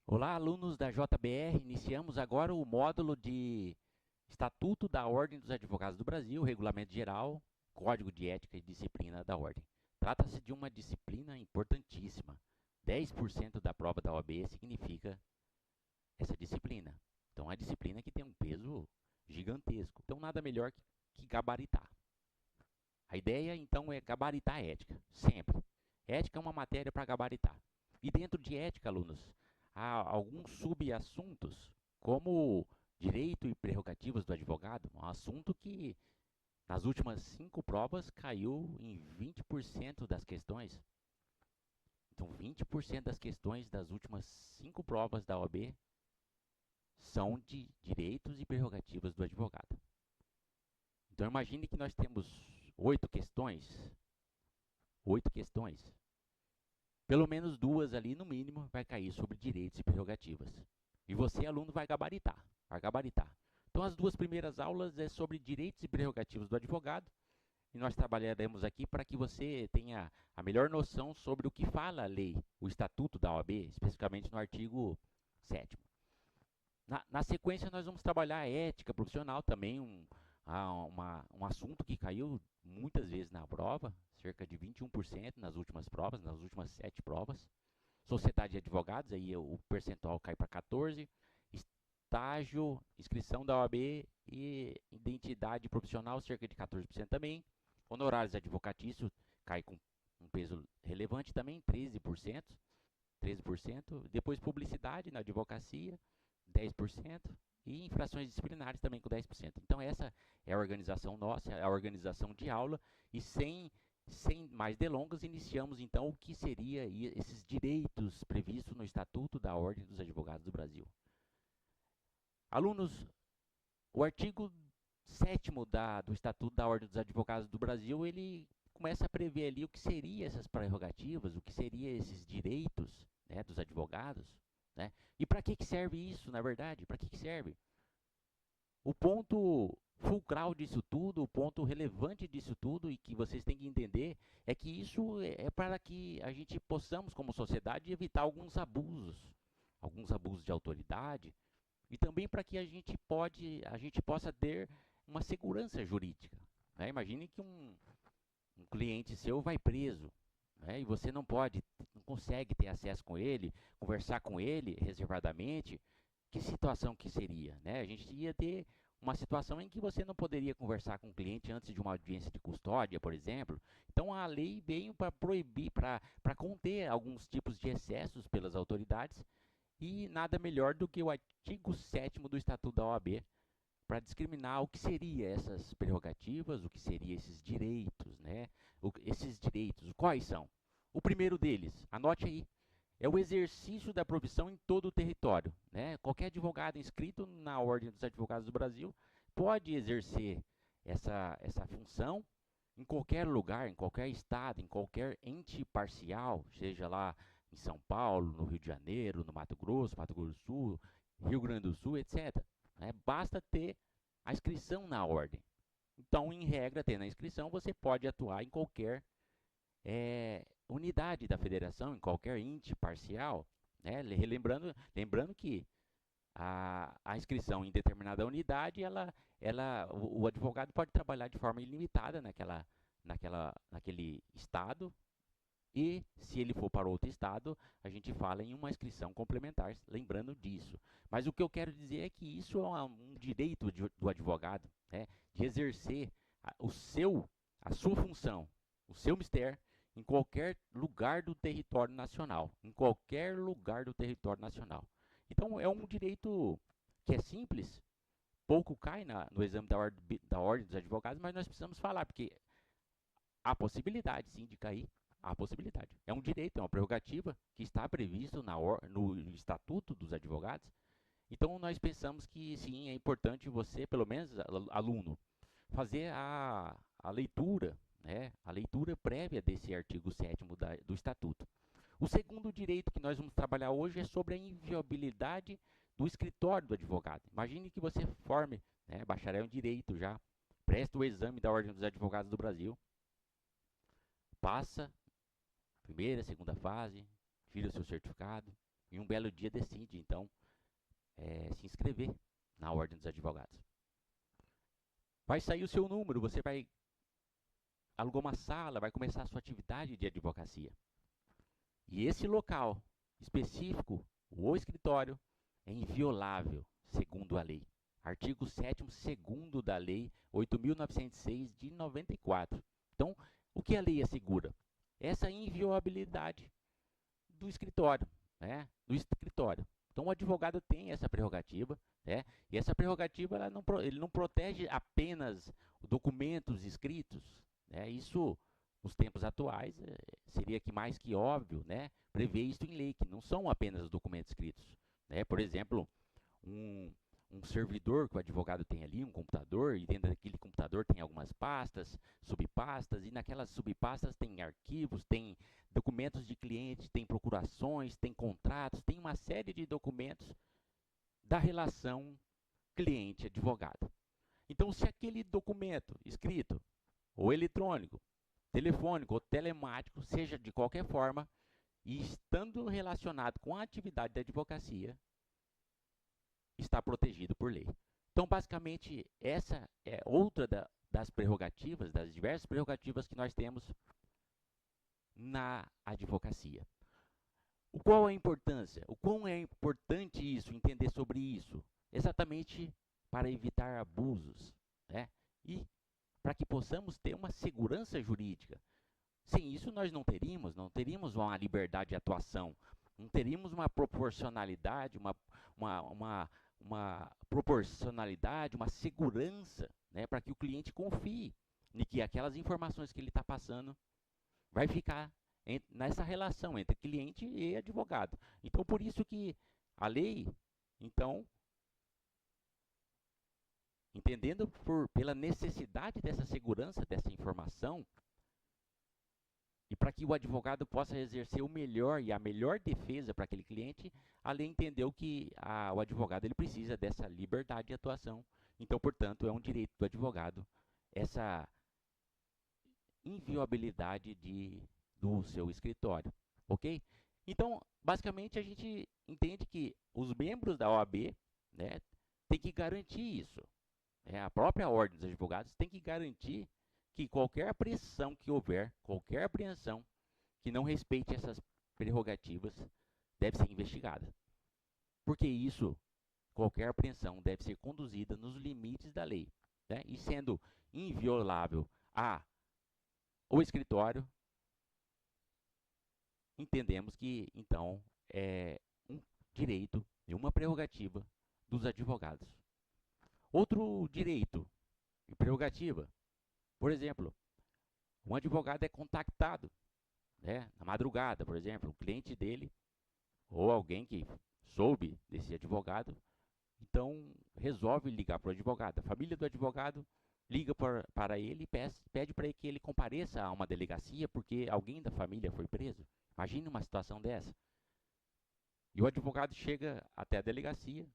Olá, alunos da JBR. Iniciamos agora o módulo de Estatuto da Ordem dos Advogados do Brasil, Regulamento Geral, Código de Ética e Disciplina da Ordem. Trata-se de uma disciplina importantíssima. 10% da prova da OAB significa essa disciplina. Então, é uma disciplina que tem um peso gigantesco. Então, nada melhor que gabaritar. A ideia, então, é gabaritar a ética, sempre. Ética é uma matéria para gabaritar. E dentro de ética, alunos, há alguns subassuntos, como direito e prerrogativas do advogado, um assunto que nas últimas 5 provas caiu em 20% das questões. Então, 20% das questões das últimas 5 provas da OAB são de direitos e prerrogativas do advogado. Então, imagine que nós temos 8 questões. 8 questões. Pelo menos 2 ali, no mínimo, vai cair sobre direitos e prerrogativas. E você, aluno, vai gabaritar. Vai gabaritar. Então, as 2 primeiras aulas é sobre direitos e prerrogativas do advogado. E nós trabalharemos aqui para que você tenha a melhor noção sobre o que fala a lei, o Estatuto da OAB, especificamente no artigo 7º. Na sequência, nós vamos trabalhar a ética profissional, também um assunto que caiu muitas vezes na prova, cerca de 21% nas últimas provas, nas últimas 7 provas. Sociedade de advogados, aí o percentual cai para 14%. Estágio, inscrição da OAB e identidade profissional, cerca de 14% também. Honorários advocatícios cai com um peso relevante também, 13%. 13%. Depois publicidade na advocacia, 10%. E infrações disciplinares também com 10%. Então essa é a organização nossa, é a organização de aula. E sem mais delongas, iniciamos então o que seria esses direitos previstos no Estatuto da Ordem dos Advogados do Brasil. Alunos, o artigo 7º do Estatuto da Ordem dos Advogados do Brasil, ele começa a prever ali o que seriam essas prerrogativas, o que seriam esses direitos, né, dos advogados. Né? E para que serve isso, na verdade? Para que serve? O ponto fulcral disso tudo, o ponto relevante disso tudo e que vocês têm que entender é que isso é para que a gente possamos, como sociedade, evitar alguns abusos de autoridade e também para que a gente possa ter uma segurança jurídica. Né? Imagine que um cliente seu vai preso, né? E você não consegue ter acesso com ele, conversar com ele reservadamente. Que situação que seria? Né? A gente ia ter uma situação em que você não poderia conversar com o cliente antes de uma audiência de custódia, por exemplo. Então a lei veio para proibir, para conter alguns tipos de excessos pelas autoridades e nada melhor do que o artigo 7º do Estatuto da OAB para discriminar o que seria essas prerrogativas, o que seria esses direitos, né? Esses direitos, quais são? O primeiro deles, anote aí, é o exercício da profissão em todo o território, né? Qualquer advogado inscrito na Ordem dos Advogados do Brasil pode exercer essa função em qualquer lugar, em qualquer estado, em qualquer ente parcial, seja lá em São Paulo, no Rio de Janeiro, no Mato Grosso do Sul, Rio Grande do Sul, etc. Né? Basta ter a inscrição na ordem. Então, em regra, tendo a inscrição, você pode atuar em qualquer unidade da federação, em qualquer ente parcial. Né? Lembrando que a inscrição em determinada unidade, o advogado pode trabalhar de forma ilimitada naquele estado. E se ele for para outro estado, a gente fala em uma inscrição complementar, lembrando disso. Mas o que eu quero dizer é que isso é um direito do advogado, né, de exercer a sua função, o seu mistério, em qualquer lugar do território nacional. Em qualquer lugar do território nacional. Então, é um direito que é simples, pouco cai no exame da ordem dos advogados, mas nós precisamos falar, porque há possibilidade, sim, de cair. Há possibilidade. É um direito, é uma prerrogativa que está previsto no Estatuto dos Advogados. Então, nós pensamos que, sim, é importante você, pelo menos aluno, fazer a leitura, né, a leitura prévia desse artigo 7º do Estatuto. O segundo direito que nós vamos trabalhar hoje é sobre a inviolabilidade do escritório do advogado. Imagine que você forme, né, bacharel em Direito já, presta o exame da Ordem dos Advogados do Brasil, passa primeira, segunda fase, tira o seu certificado e um belo dia decide, então, se inscrever na Ordem dos Advogados. Vai sair o seu número, você vai alugar uma sala, vai começar a sua atividade de advocacia. E esse local específico, o escritório, é inviolável, segundo a lei. Artigo 7º, 2º da Lei 8.906 de 94. Então, o que a lei assegura? Essa inviolabilidade do escritório, né? Do escritório. Então, o advogado tem essa prerrogativa, né? E essa prerrogativa ele não protege apenas documentos escritos, né? Isso, nos tempos atuais, seria que mais que óbvio, né? Prever isso em lei, que não são apenas documentos escritos, né? Por exemplo, um servidor que o advogado tem ali, um computador, e dentro daquele computador tem algumas pastas, subpastas, e naquelas subpastas tem arquivos, tem documentos de cliente, tem procurações, tem contratos, tem uma série de documentos da relação cliente-advogado. Então, se aquele documento escrito, ou eletrônico, telefônico ou telemático, seja de qualquer forma, e estando relacionado com a atividade da advocacia, está protegido por lei. Então, basicamente, essa é outra das prerrogativas, das diversas prerrogativas que nós temos na advocacia. Qual a importância? O quão é importante isso, entender sobre isso? Exatamente para evitar abusos, né? E para que possamos ter uma segurança jurídica. Sem isso, nós não teríamos uma liberdade de atuação, não teríamos uma proporcionalidade, uma proporcionalidade, uma segurança, né, para que o cliente confie em que aquelas informações que ele está passando vai ficar nessa relação entre cliente e advogado. Então, por isso que a lei, então, entendendo pela necessidade dessa segurança, dessa informação, e para que o advogado possa exercer o melhor e a melhor defesa para aquele cliente, a lei entendeu que o advogado ele precisa dessa liberdade de atuação. Então, portanto, é um direito do advogado essa inviolabilidade do seu escritório, ok? Então, basicamente, a gente entende que os membros da OAB, né, têm que garantir isso. A própria Ordem dos Advogados tem que garantir que qualquer apreensão que houver, qualquer apreensão que não respeite essas prerrogativas, deve ser investigada. Porque isso, qualquer apreensão deve ser conduzida nos limites da lei, né? E sendo inviolável o escritório, entendemos que, então, é um direito e uma prerrogativa dos advogados. Outro direito e prerrogativa, por exemplo, um advogado é contactado, né, na madrugada, por exemplo, o cliente dele ou alguém que soube desse advogado, então resolve ligar para o advogado. A família do advogado liga para ele e pede para que ele compareça a uma delegacia porque alguém da família foi preso. Imagine uma situação dessa. E o advogado chega até a delegacia,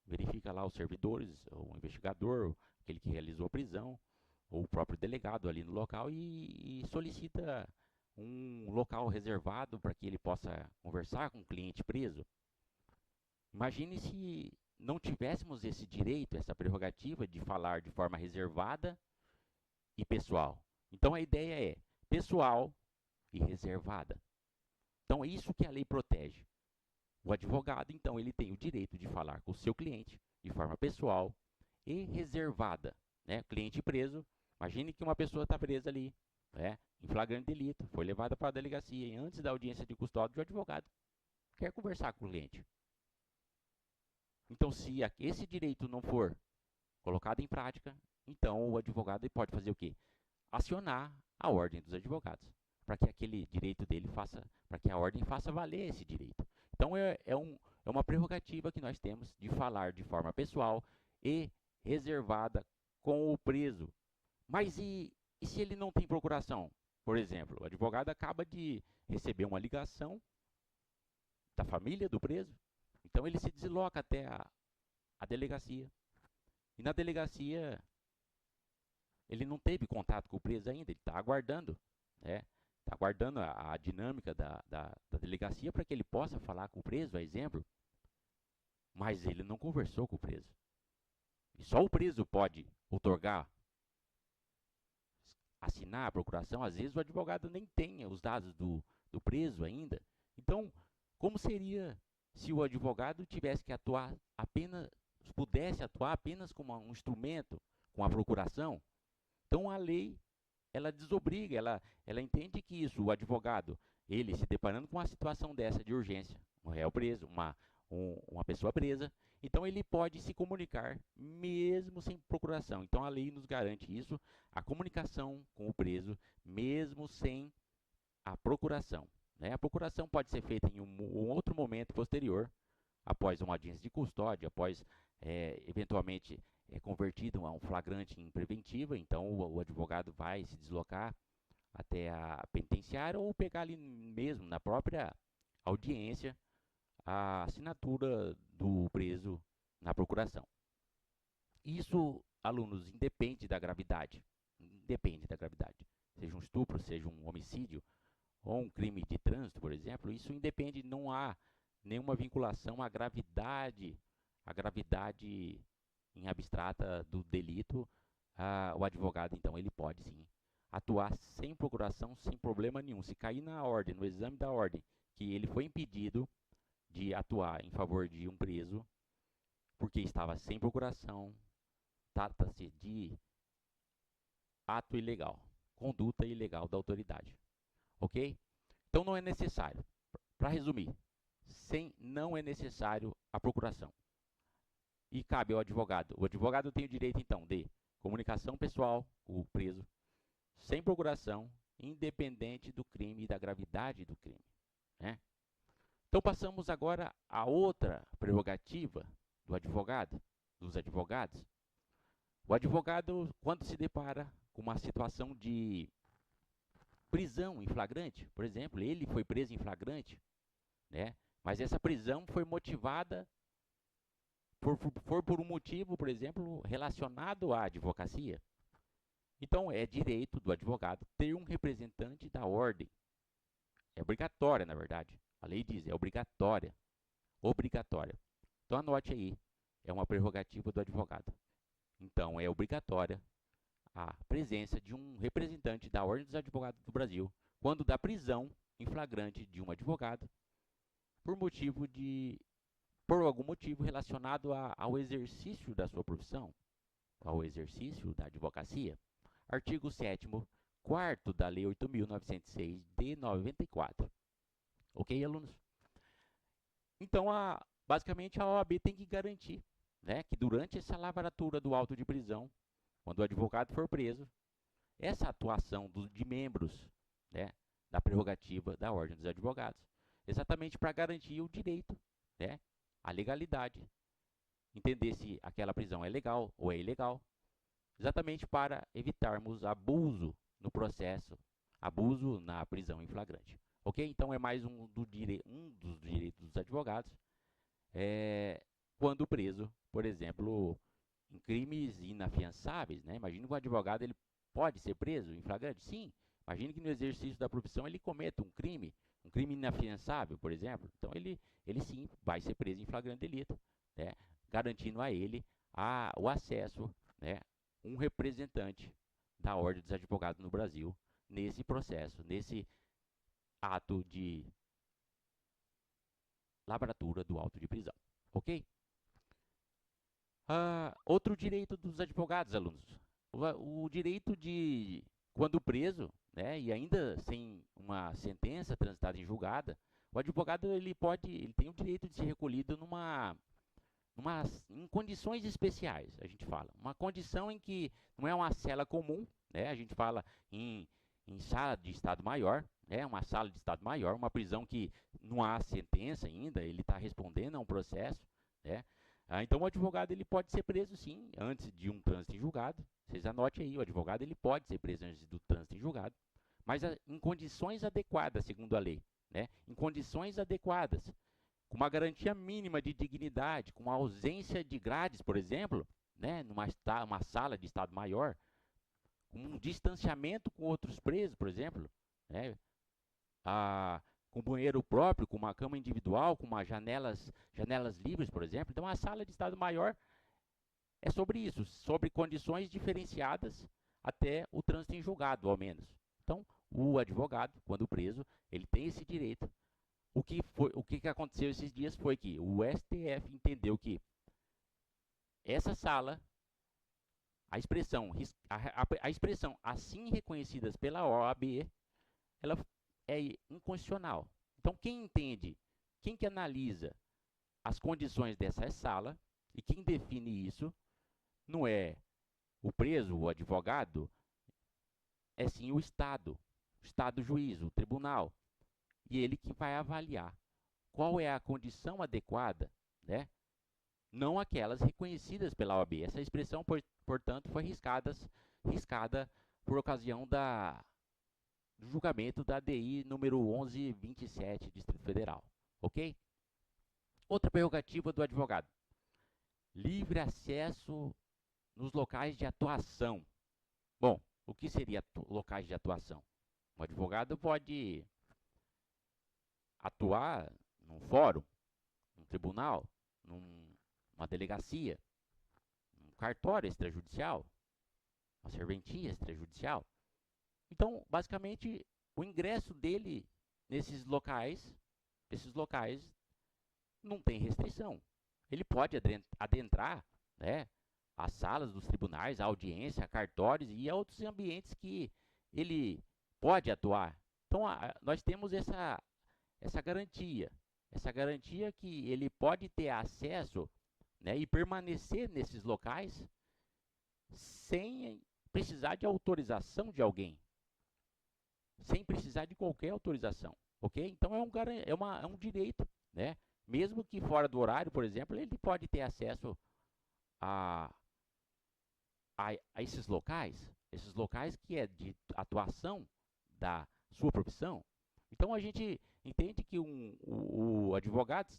verifica lá os servidores, o investigador, aquele que realizou a prisão, ou o próprio delegado ali no local e solicita um local reservado para que ele possa conversar com o cliente preso. Imagine se não tivéssemos esse direito, essa prerrogativa de falar de forma reservada e pessoal. Então a ideia é pessoal e reservada. Então é isso que a lei protege. O advogado, então, ele tem o direito de falar com o seu cliente de forma pessoal e reservada, né? Cliente preso, imagine que uma pessoa está presa ali, né, em flagrante delito, foi levada para a delegacia e antes da audiência de custódia, o advogado quer conversar com o cliente. Então, se esse direito não for colocado em prática, então o advogado pode fazer o quê? Acionar a ordem dos advogados, para que aquele direito dele para que a ordem faça valer esse direito. Então, é uma prerrogativa que nós temos de falar de forma pessoal e reservada com o preso. Mas e se ele não tem procuração? Por exemplo, o advogado acaba de receber uma ligação da família do preso, então ele se desloca até a delegacia. E na delegacia, ele não teve contato com o preso ainda, ele está aguardando, né? está aguardando a dinâmica da delegacia para que ele possa falar com o preso, a exemplo, mas ele não conversou com o preso. E só o preso pode outorgar, assinar a procuração. Às vezes o advogado nem tem os dados do preso ainda. Então, como seria se o advogado tivesse que atuar apenas, pudesse atuar apenas como um instrumento com a procuração? Então a lei, ela desobriga, ela entende que isso, o advogado, ele se deparando com uma situação dessa de urgência, um réu preso, uma pessoa presa, então ele pode se comunicar mesmo sem procuração. Então a lei nos garante isso, a comunicação com o preso, mesmo sem a procuração. Né? A procuração pode ser feita em um outro momento posterior, após uma audiência de custódia, após eventualmente convertido a um flagrante em preventiva, então o advogado vai se deslocar até a penitenciária ou pegar ali mesmo na própria audiência a assinatura do preso na procuração. Isso, alunos, independe da gravidade. Independe da gravidade. Seja um estupro, seja um homicídio ou um crime de trânsito, por exemplo, isso independe, não há nenhuma vinculação à gravidade em abstrata do delito. O advogado, então, ele pode sim atuar sem procuração, sem problema nenhum. Se cair na ordem, no exame da ordem, que ele foi impedido de atuar em favor de um preso, porque estava sem procuração, trata-se de ato ilegal, conduta ilegal da autoridade. Ok? Então não é necessário. Para resumir, não é necessário a procuração. E cabe ao advogado. O advogado tem o direito, então, de comunicação pessoal com o preso, sem procuração, independente do crime e da gravidade do crime. Né? Então passamos agora a outra prerrogativa do advogado, dos advogados. O advogado, quando se depara com uma situação de prisão em flagrante, por exemplo, ele foi preso em flagrante, né? Mas essa prisão foi motivada por um motivo, por exemplo, relacionado à advocacia. Então, é direito do advogado ter um representante da ordem. É obrigatória, na verdade. A lei diz, é obrigatória. Obrigatória. Então, anote aí, é uma prerrogativa do advogado. Então, é obrigatória a presença de um representante da Ordem dos Advogados do Brasil quando da prisão em flagrante de um advogado por algum motivo relacionado ao exercício da sua profissão, ao exercício da advocacia. Artigo 7º, 4º da Lei 8.906 de 94. Ok, alunos? Então, basicamente, a OAB tem que garantir, né, que durante essa lavratura do auto de prisão, quando o advogado for preso, essa atuação de membros, né, da prerrogativa da Ordem dos Advogados, exatamente para garantir o direito, né, a legalidade, entender se aquela prisão é legal ou é ilegal, exatamente para evitarmos abuso no processo, abuso na prisão em flagrante. Ok? Então é mais um dos direitos dos advogados, quando preso, por exemplo, em crimes inafiançáveis, né? Imagina que um advogado ele pode ser preso em flagrante? Sim. Imagine que no exercício da profissão ele cometa um crime inafiançável, por exemplo. Então ele sim vai ser preso em flagrante delito, né? Garantindo a ele o acesso, né, um representante da Ordem dos Advogados no Brasil nesse processo, nesse ato de lavratura do auto de prisão. Ok? Outro direito dos advogados, alunos. O direito de, quando preso, né, e ainda sem uma sentença transitada em julgada, o advogado ele tem o direito de ser recolhido em condições especiais, a gente fala. Uma condição em que não é uma cela comum, né, a gente fala em sala de estado maior, né, uma sala de estado maior, uma prisão que não há sentença ainda, ele está respondendo a um processo, né. Então o advogado ele pode ser preso sim, antes de um trânsito em julgado. Vocês anotem aí, o advogado ele pode ser preso antes do trânsito em julgado, mas em condições adequadas, segundo a lei, né? Em condições adequadas, com uma garantia mínima de dignidade, com a ausência de grades, por exemplo, né? Uma sala de estado maior, com um distanciamento com outros presos, por exemplo, né? ah, com banheiro próprio, com uma cama individual, com uma janelas livres, por exemplo. Então, a sala de Estado Maior é sobre isso, sobre condições diferenciadas até o trânsito em julgado, ao menos. Então, o advogado, quando preso, ele tem esse direito. O que aconteceu esses dias foi que o STF entendeu que essa sala, a expressão assim reconhecidas pela OAB, ela é inconstitucional. Então, quem entende, quem que analisa as condições dessa sala e quem define isso não é o preso, o advogado, é sim o Estado juiz, o tribunal, e ele que vai avaliar qual é a condição adequada, né? Não aquelas reconhecidas pela OAB. Essa expressão, portanto, foi riscada por ocasião do julgamento da DI número 1127, Distrito Federal. Ok? Outra prerrogativa do advogado: livre acesso nos locais de atuação. Bom, o que seria locais de atuação? O advogado pode atuar num fórum, num tribunal, numa delegacia, num cartório extrajudicial, uma serventia extrajudicial. Então, basicamente, o ingresso dele esses locais não tem restrição. Ele pode adentrar, né, as salas dos tribunais, a audiência, cartórios e outros ambientes que ele pode atuar. Então, nós temos essa garantia que ele pode ter acesso, né, e permanecer nesses locais sem precisar de autorização de alguém, sem precisar de qualquer autorização, ok? Então é um direito, né? Mesmo que fora do horário, por exemplo, ele pode ter acesso a, a esses locais que é de atuação da sua profissão. Então a gente entende que o advogado,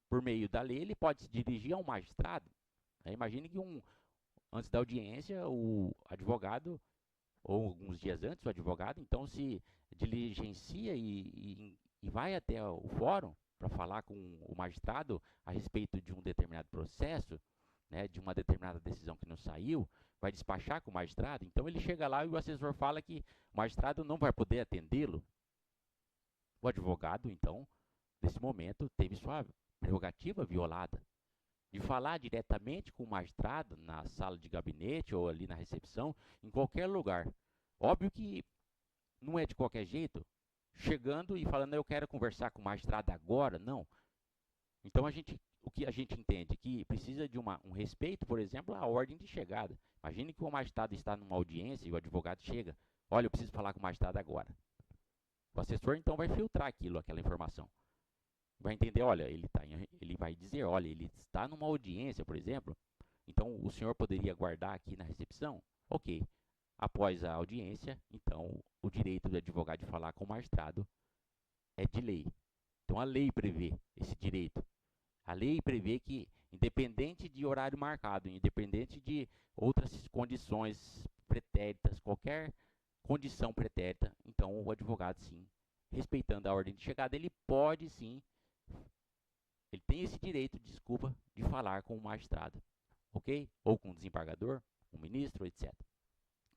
por meio da lei, ele pode se dirigir a um magistrado. Né? Imagine que antes da audiência, o advogado, ou alguns dias antes, o advogado, então se diligencia e vai até o fórum para falar com o magistrado a respeito de um determinado processo, né, de uma determinada decisão que não saiu, vai despachar com o magistrado. Então ele chega lá e o assessor fala que o magistrado não vai poder atendê-lo. O advogado, então, nesse momento, teve sua prerrogativa violada de falar diretamente com o magistrado na sala de gabinete ou ali na recepção, em qualquer lugar. Óbvio que não é de qualquer jeito, chegando e falando, eu quero conversar com o magistrado agora, não. Então, o que a gente entende? Que precisa de um respeito, por exemplo, à ordem de chegada. Imagine que o magistrado está numa audiência e o advogado chega, olha, eu preciso falar com o magistrado agora. O assessor, então, vai filtrar aquela informação. Vai entender, olha, ele vai dizer, olha, ele está numa audiência, por exemplo, então o senhor poderia aguardar aqui na recepção? Ok. Após a audiência, então, o direito do advogado de falar com o magistrado é de lei. Então, a lei prevê esse direito. A lei prevê que, independente de horário marcado, independente de outras condições pretéritas, qualquer condição pretérita, então o advogado, sim, respeitando a ordem de chegada, ele pode, sim, ele tem esse direito, desculpa, de falar com o magistrado, ok? Ou com o desembargador, o ministro, etc.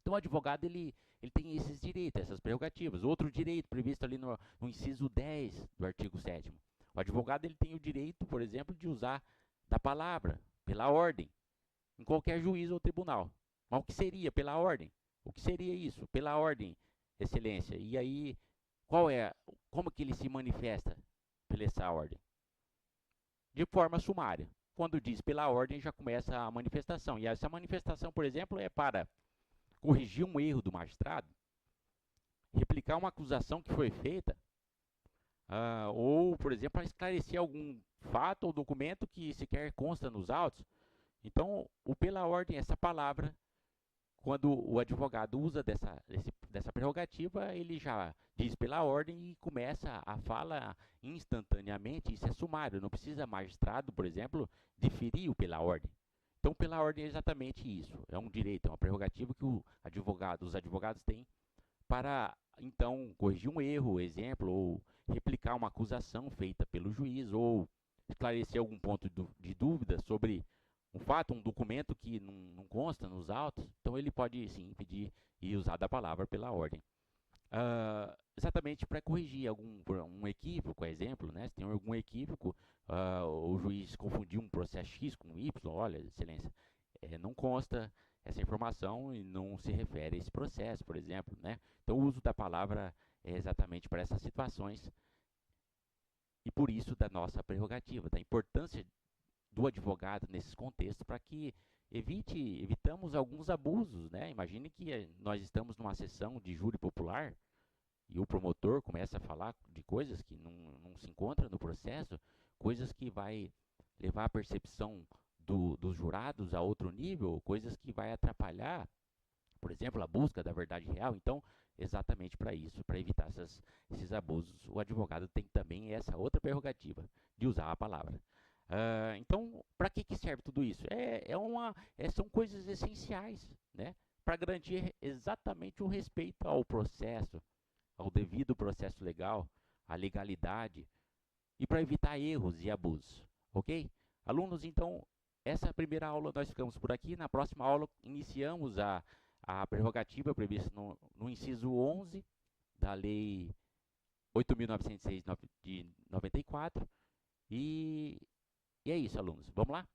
Então, o advogado, ele tem esses direitos, essas prerrogativas. Outro direito previsto ali no inciso 10 do artigo 7º. O advogado, ele tem o direito, por exemplo, de usar da palavra, pela ordem, em qualquer juízo ou tribunal. Mas o que seria pela ordem? O que seria isso? Pela ordem, excelência. E aí, como que ele se manifesta pela essa ordem? De forma sumária. Quando diz pela ordem, já começa a manifestação. E essa manifestação, por exemplo, é para corrigir um erro do magistrado, replicar uma acusação que foi feita, ou, por exemplo, para esclarecer algum fato ou documento que sequer consta nos autos. Então, o pela ordem, essa palavra, quando o advogado usa dessa prerrogativa, ele já diz pela ordem e começa a fala instantaneamente. Isso é sumário, não precisa magistrado, por exemplo, deferir o pela ordem. Então, pela ordem é exatamente isso. É um direito, é uma prerrogativa que os advogados têm para então corrigir um erro, exemplo, ou replicar uma acusação feita pelo juiz, ou esclarecer algum ponto de dúvida sobre um fato, um documento que não consta nos autos. Então ele pode sim pedir e usar da palavra pela ordem. Exatamente para corrigir um equívoco, exemplo, né? Se tem algum equívoco, o juiz confundiu um processo X com Y, olha, excelência, não consta essa informação e não se refere a esse processo, por exemplo, né? Então o uso da palavra é exatamente para essas situações e por isso da nossa prerrogativa, da importância do advogado nesses contextos para que evitamos alguns abusos, né? Imagine que nós estamos numa sessão de júri popular e o promotor começa a falar de coisas que não se encontram no processo, coisas que vai levar a percepção dos jurados a outro nível, coisas que vai atrapalhar, por exemplo, a busca da verdade real. Então, exatamente para isso, para evitar esses abusos, o advogado tem também essa outra prerrogativa de usar a palavra. Então, para que serve tudo isso? São coisas essenciais, né? Para garantir exatamente o respeito ao processo, ao devido processo legal, à legalidade e para evitar erros e abusos, ok? Alunos, então, essa primeira aula nós ficamos por aqui. Na próxima aula iniciamos a prerrogativa prevista no inciso 11 da Lei 8.906 de 94 e é isso, alunos. Vamos lá?